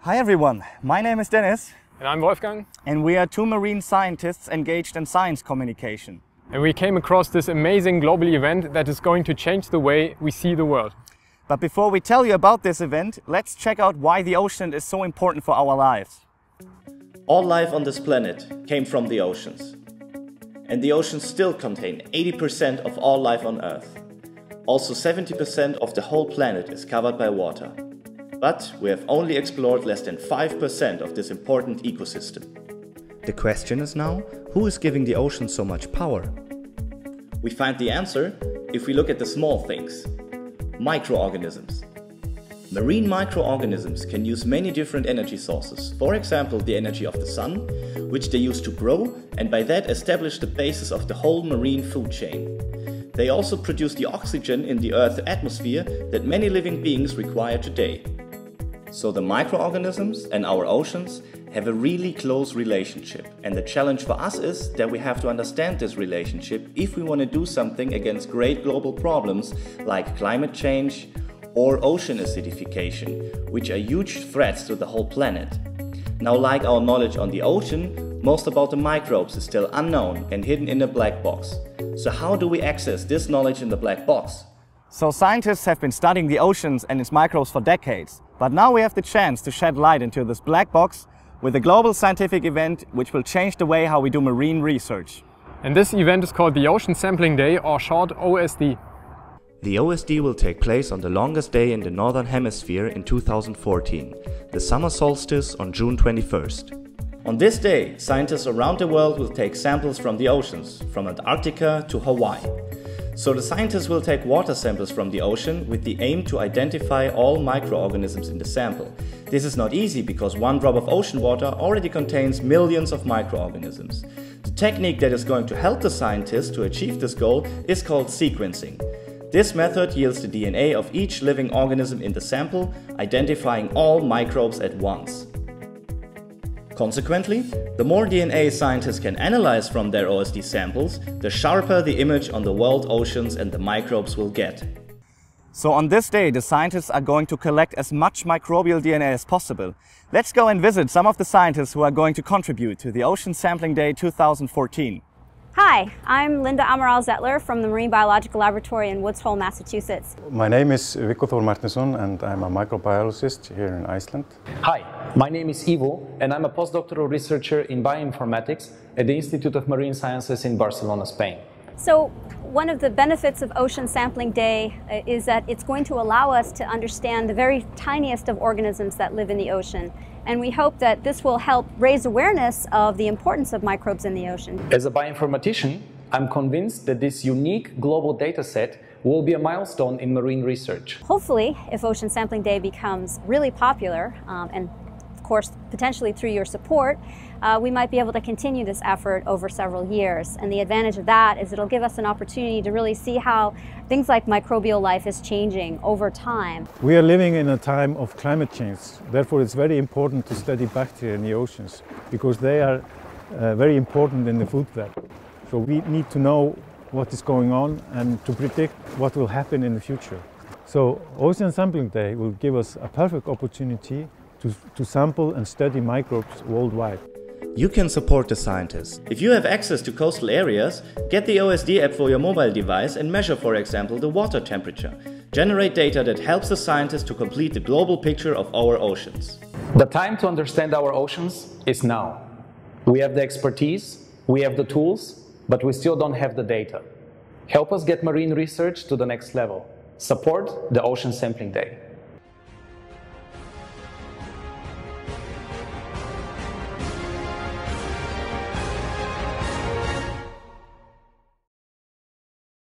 Hi everyone, my name is Dennis. And I'm Wolfgang. And we are two marine scientists engaged in science communication. And we came across this amazing global event that is going to change the way we see the world. But before we tell you about this event, let's check out why the ocean is so important for our lives. All life on this planet came from the oceans. And the oceans still contain 80% of all life on Earth. Also 70% of the whole planet is covered by water. But we have only explored less than 5% of this important ecosystem. The question is now, who is giving the ocean so much power? We find the answer if we look at the small things. Microorganisms. Marine microorganisms can use many different energy sources. For example, the energy of the sun, which they use to grow and by that establish the basis of the whole marine food chain. They also produce the oxygen in the Earth's atmosphere that many living beings require today. So the microorganisms and our oceans have a really close relationship, and the challenge for us is that we have to understand this relationship if we want to do something against great global problems like climate change or ocean acidification, which are huge threats to the whole planet. Now, like our knowledge on the ocean, most about the microbes is still unknown and hidden in a black box. So how do we access this knowledge in the black box? So scientists have been studying the oceans and its microbes for decades, but now we have the chance to shed light into this black box with a global scientific event which will change the way how we do marine research. And this event is called the Ocean Sampling Day, or short OSD. The OSD will take place on the longest day in the Northern Hemisphere in 2014, the summer solstice on June 21st. On this day, scientists around the world will take samples from the oceans, from Antarctica to Hawaii. So the scientists will take water samples from the ocean with the aim to identify all microorganisms in the sample. This is not easy because one drop of ocean water already contains millions of microorganisms. The technique that is going to help the scientists to achieve this goal is called sequencing. This method yields the DNA of each living organism in the sample, identifying all microbes at once. Consequently, the more DNA scientists can analyze from their OSD samples, the sharper the image on the world oceans and the microbes will get. So on this day, the scientists are going to collect as much microbial DNA as possible. Let's go and visit some of the scientists who are going to contribute to the Ocean Sampling Day 2014. Hi, I'm Linda Amaral Zettler from the Marine Biological Laboratory in Woods Hole, Massachusetts. My name is Viggo Thor Martinsson and I'm a microbiologist here in Iceland. Hi, my name is Ivo and I'm a postdoctoral researcher in bioinformatics at the Institute of Marine Sciences in Barcelona, Spain. So, one of the benefits of Ocean Sampling Day is that it's going to allow us to understand the very tiniest of organisms that live in the ocean. And we hope that this will help raise awareness of the importance of microbes in the ocean. As a bioinformatician, I'm convinced that this unique global data set will be a milestone in marine research. Hopefully, if Ocean Sampling Day becomes really popular, and of course potentially through your support, we might be able to continue this effort over several years. And the advantage of that is it'll give us an opportunity to really see how things like microbial life is changing over time. We are living in a time of climate change. Therefore, it's very important to study bacteria in the oceans because they are very important in the food web. So we need to know what is going on and to predict what will happen in the future. So Ocean Sampling Day will give us a perfect opportunity to sample and study microbes worldwide. You can support the scientists. If you have access to coastal areas, get the OSD app for your mobile device and measure, for example, the water temperature. Generate data that helps the scientists to complete the global picture of our oceans. The time to understand our oceans is now. We have the expertise, we have the tools, but we still don't have the data. Help us get marine research to the next level. Support the Ocean Sampling Day.